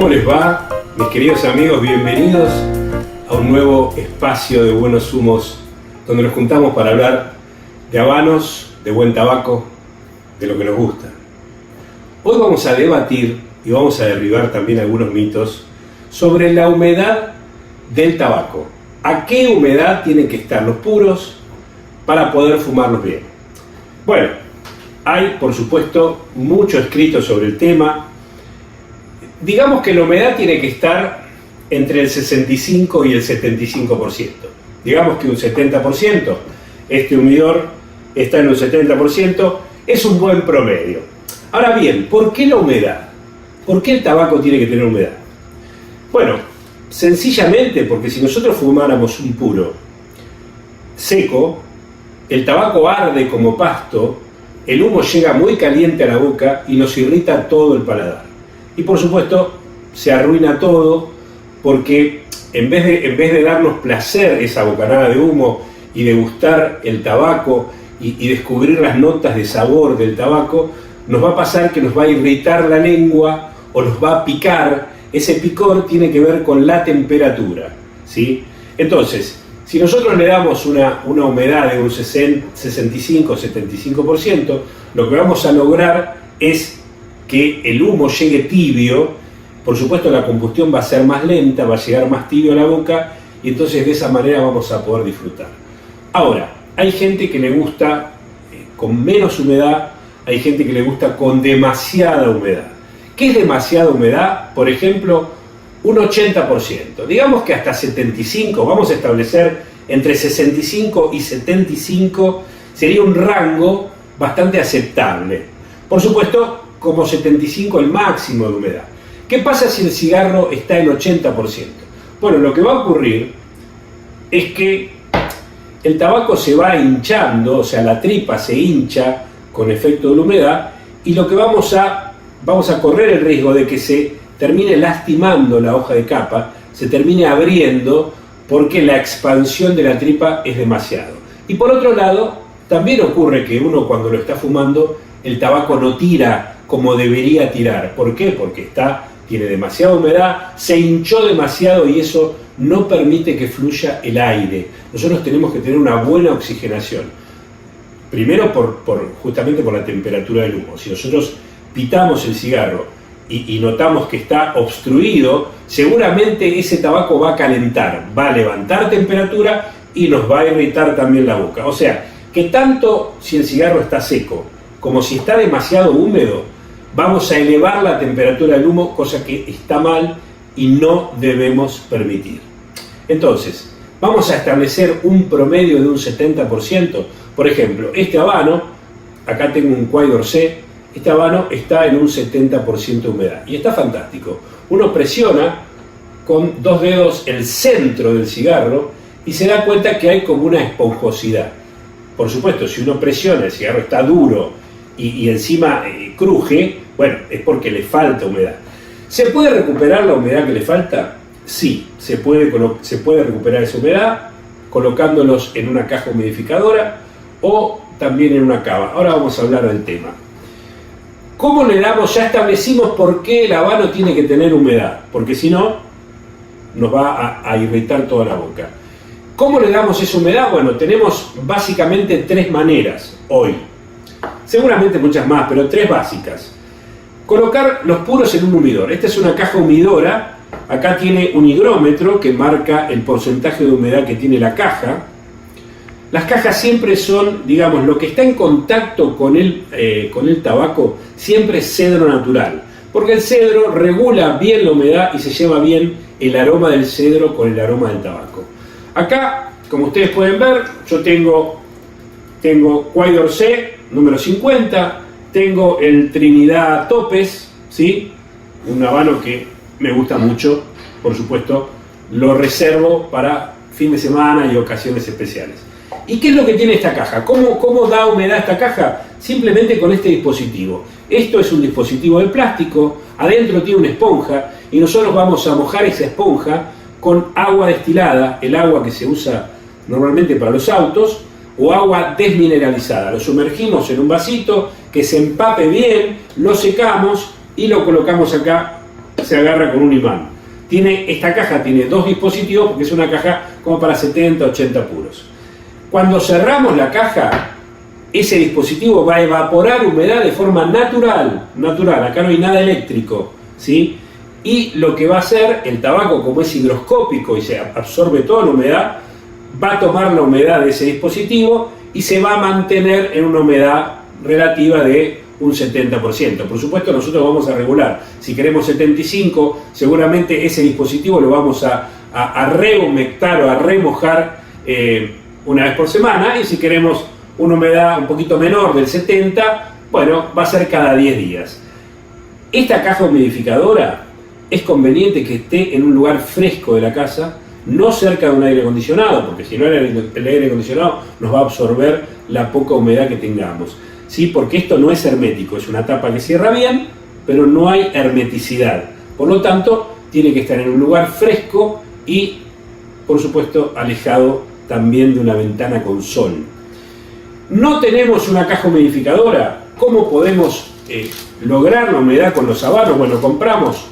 ¿Cómo les va, mis queridos amigos? Bienvenidos a un nuevo espacio de buenos humos donde nos juntamos para hablar de habanos, de buen tabaco, de lo que nos gusta. Hoy vamos a debatir y vamos a derribar también algunos mitos sobre la humedad del tabaco. ¿A qué humedad tienen que estar los puros para poder fumarlos bien? Bueno, hay por supuesto mucho escrito sobre el tema. Digamos que la humedad tiene que estar entre el 65 y el 75%. Digamos que un 70%, este humidor está en un 70%, es un buen promedio. Ahora bien, ¿por qué la humedad? ¿Por qué el tabaco tiene que tener humedad? Bueno, sencillamente porque si nosotros fumáramos un puro seco, el tabaco arde como pasto, el humo llega muy caliente a la boca y nos irrita todo el paladar. Y por supuesto se arruina todo porque en vez de darnos placer esa bocanada de humo y degustar el tabaco y descubrir las notas de sabor del tabaco, nos va a pasar que nos va a irritar la lengua o nos va a picar. Ese picor tiene que ver con la temperatura, ¿sí? Entonces, si nosotros le damos una humedad de un 65-75%, lo que vamos a lograr es que el humo llegue tibio. Por supuesto la combustión va a ser más lenta, va a llegar más tibio a la boca y entonces de esa manera vamos a poder disfrutar. Ahora, hay gente que le gusta con menos humedad, hay gente que le gusta con demasiada humedad. ¿Qué es demasiada humedad? Por ejemplo, un 80%. Digamos que hasta 75, vamos a establecer entre 65 y 75, sería un rango bastante aceptable. Por supuesto, como 75 el máximo de humedad. ¿Qué pasa si el cigarro está en 80%? Bueno, lo que va a ocurrir es que el tabaco se va hinchando, o sea, la tripa se hincha con efecto de la humedad, y lo que vamos a correr el riesgo de que se termine lastimando la hoja de capa, se termine abriendo porque la expansión de la tripa es demasiado. Y por otro lado, también ocurre que uno cuando lo está fumando, el tabaco no tira como debería tirar. ¿Por qué? Porque tiene demasiada humedad, se hinchó demasiado y eso no permite que fluya el aire. Nosotros tenemos que tener una buena oxigenación. Primero justamente por la temperatura del humo. Si nosotros pitamos el cigarro y notamos que está obstruido, seguramente ese tabaco va a calentar, va a levantar temperatura y nos va a irritar también la boca. O sea, que tanto si el cigarro está seco como si está demasiado húmedo, vamos a elevar la temperatura del humo, cosa que está mal y no debemos permitir. Entonces, vamos a establecer un promedio de un 70%. Por ejemplo, este habano, acá tengo un Cuay d'Orsay, este habano está en un 70% de humedad y está fantástico. Uno presiona con dos dedos el centro del cigarro y se da cuenta que hay como una esponjosidad. Por supuesto, si uno presiona, el cigarro está duro y encima cruje, bueno, es porque le falta humedad. ¿Se puede recuperar la humedad que le falta? Sí, se puede recuperar esa humedad colocándolos en una caja humidificadora o también en una cava. Ahora vamos a hablar del tema. ¿Cómo le damos? Ya establecimos por qué el habano tiene que tener humedad, porque si no, nos va a irritar toda la boca. ¿Cómo le damos esa humedad? Bueno, tenemos básicamente tres maneras hoy. Seguramente muchas más, pero tres básicas. Colocar los puros en un humidor. Esta es una caja humidora. Acá tiene un higrómetro que marca el porcentaje de humedad que tiene la caja. Las cajas siempre son, digamos, lo que está en contacto con el tabaco, siempre es cedro natural. Porque el cedro regula bien la humedad y se lleva bien el aroma del cedro con el aroma del tabaco. Acá, como ustedes pueden ver, yo tengo Cuay d'Orsay número 50, tengo el Trinidad Topes, ¿sí? Un habano que me gusta mucho, por supuesto, lo reservo para fin de semana y ocasiones especiales. ¿Y qué es lo que tiene esta caja? ¿Cómo da humedad esta caja? Simplemente con este dispositivo. Esto es un dispositivo de plástico, adentro tiene una esponja y nosotros vamos a mojar esa esponja con agua destilada, el agua que se usa normalmente para los autos, o agua desmineralizada. Lo sumergimos en un vasito que se empape bien, lo secamos y lo colocamos acá se agarra con un imán. Esta caja tiene dos dispositivos porque es una caja como para 70, 80 puros. Cuando cerramos la caja, ese dispositivo va a evaporar humedad de forma natural, acá no hay nada eléctrico, ¿sí? Y lo que va a hacer el tabaco, como es higroscópico y se absorbe toda la humedad, va a tomar la humedad de ese dispositivo y se va a mantener en una humedad relativa de un 70%. Por supuesto, nosotros vamos a regular. Si queremos 75, seguramente ese dispositivo lo vamos a rehumectar o a remojar una vez por semana, y si queremos una humedad un poquito menor del 70, bueno, va a ser cada 10 días. Esta caja humidificadora es conveniente que esté en un lugar fresco de la casa, no cerca de un aire acondicionado, porque si no el aire acondicionado nos va a absorber la poca humedad que tengamos, ¿sí? Porque esto no es hermético, es una tapa que cierra bien, pero no hay hermeticidad. Por lo tanto, tiene que estar en un lugar fresco y, por supuesto, alejado también de una ventana con sol. No tenemos una caja humidificadora. ¿Cómo podemos lograr la humedad con los habanos? Bueno, compramos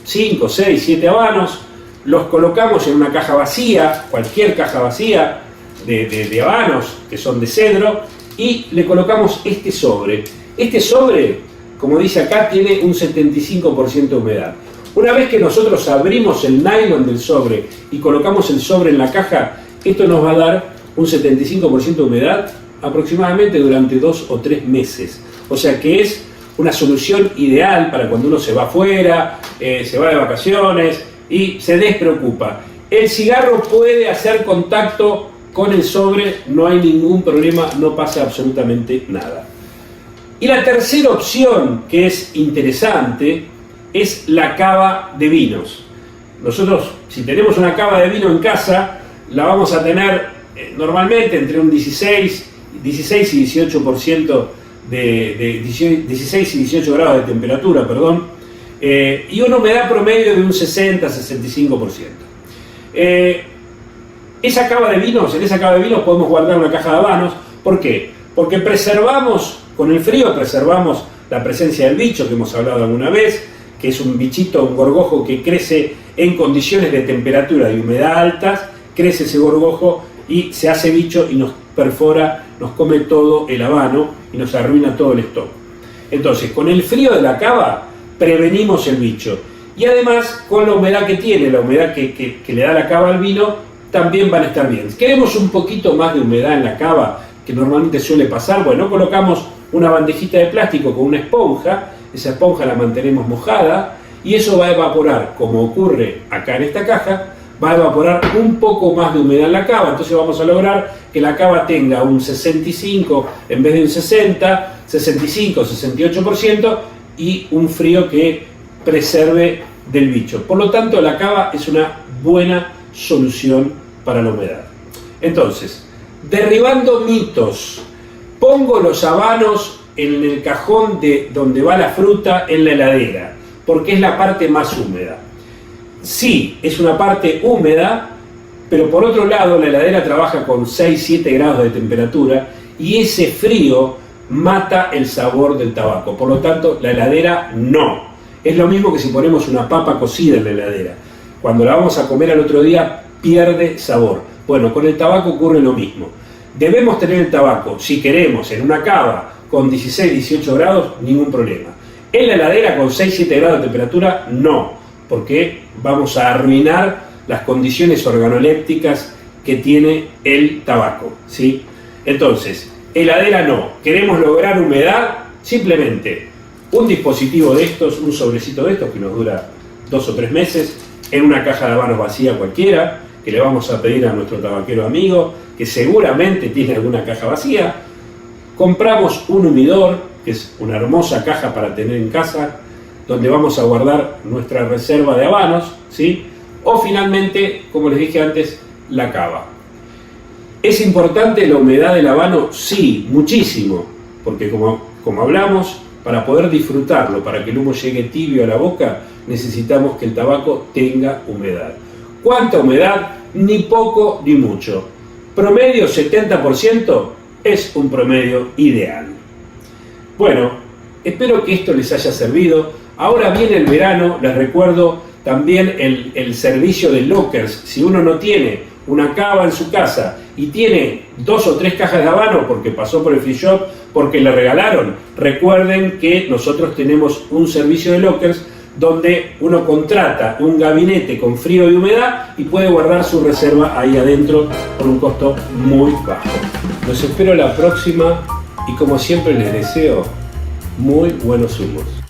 5, 6, 7 habanos, los colocamos en una caja vacía, cualquier caja vacía de habanos que son de cedro, y le colocamos este sobre. Este sobre, como dice acá, tiene un 75% de humedad. Una vez que nosotros abrimos el nylon del sobre y colocamos el sobre en la caja, esto nos va a dar un 75% de humedad aproximadamente durante 2 o 3 meses. O sea que es una solución ideal para cuando uno se va afuera, se va de vacaciones y se despreocupa. El cigarro puede hacer contacto con el sobre, no hay ningún problema, no pasa absolutamente nada. Y la tercera opción, que es interesante, es la cava de vinos. Nosotros, si tenemos una cava de vino en casa, la vamos a tener normalmente entre un 16 y 18% de 16 y 18 grados de temperatura, perdón, y una humedad promedio de un 60-65%. En esa cava de vinos podemos guardar una caja de habanos. ¿Por qué? Porque con el frío preservamos la presencia del bicho que hemos hablado alguna vez, que es un bichito, un gorgojo que crece en condiciones de temperatura y humedad altas, crece ese gorgojo y se hace bicho y nos perfora, nos come todo el habano y nos arruina todo el stock. Entonces, con el frío de la cava prevenimos el bicho, y además con la humedad que tiene, la humedad que le da la cava al vino, también van a estar bien. Queremos un poquito más de humedad en la cava, que normalmente suele pasar, bueno, colocamos una bandejita de plástico con una esponja, esa esponja la mantenemos mojada y eso va a evaporar, como ocurre acá en esta caja, va a evaporar un poco más de humedad en la cava. Entonces vamos a lograr que la cava tenga un 65 en vez de un 60, 65, 68% y un frío que preserve del bicho. Por lo tanto, la cava es una buena solución para la humedad. Entonces, derribando mitos, pongo los habanos en el cajón de donde va la fruta en la heladera, porque es la parte más húmeda. Sí, es una parte húmeda, pero por otro lado la heladera trabaja con 6-7 grados de temperatura y ese frío mata el sabor del tabaco. Por lo tanto, la heladera no. Es lo mismo que si ponemos una papa cocida en la heladera. Cuando la vamos a comer al otro día, pierde sabor. Bueno, con el tabaco ocurre lo mismo. Debemos tener el tabaco, si queremos, en una cava con 16-18 grados, ningún problema. En la heladera con 6-7 grados de temperatura, no, porque vamos a arruinar las condiciones organolépticas que tiene el tabaco, ¿sí? Entonces, heladera no. Queremos lograr humedad, simplemente un dispositivo de estos, un sobrecito de estos que nos dura 2 o 3 meses, en una caja de habanos vacía cualquiera, que le vamos a pedir a nuestro tabaquero amigo, que seguramente tiene alguna caja vacía. Compramos un humidor, que es una hermosa caja para tener en casa, donde vamos a guardar nuestra reserva de habanos, ¿sí? O finalmente, como les dije antes, la cava. ¿Es importante la humedad del habano? Sí, muchísimo, porque como hablamos, para poder disfrutarlo, para que el humo llegue tibio a la boca, necesitamos que el tabaco tenga humedad. ¿Cuánta humedad? Ni poco ni mucho. Promedio 70% es un promedio ideal. Bueno, espero que esto les haya servido. Ahora viene el verano, les recuerdo también el servicio de lockers. Si uno no tiene una cava en su casa y tiene 2 o 3 cajas de habano porque pasó por el free shop, porque le regalaron, recuerden que nosotros tenemos un servicio de lockers donde uno contrata un gabinete con frío y humedad y puede guardar su reserva ahí adentro por un costo muy bajo. Los espero la próxima y como siempre les deseo muy buenos humos.